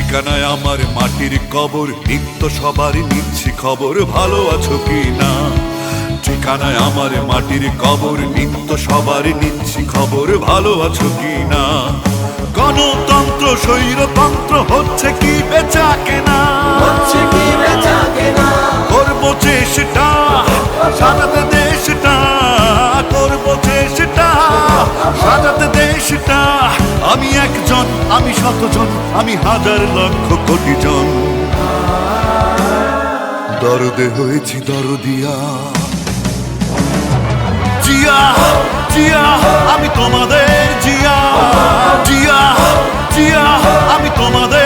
ঠিকানায় আমার মাটির কবর, নিত্য সবার নিচ্ছি খবর, ভালো আছো কি না। ঠিকানায় আমার মাটির কবর, নিত্য সবার নিচ্ছি খবর, ভালো আছো কি না। গণতন্ত্র স্বৈরতন্ত্র হচ্ছে কি বেচা কেনা, করবো চেষ্টা সাজাতে দেশটা, করবো চেষ্টা সাজাতে দেশটা। আমি একজন, আমি শতজন, আমি হাজার লক্ষ কোটি জন, দরদে হয়েছি দরদিয়া। জিয়া জিয়া আমি তোমাদের জিয়া, জিয়া জিয়া আমি তোমাদের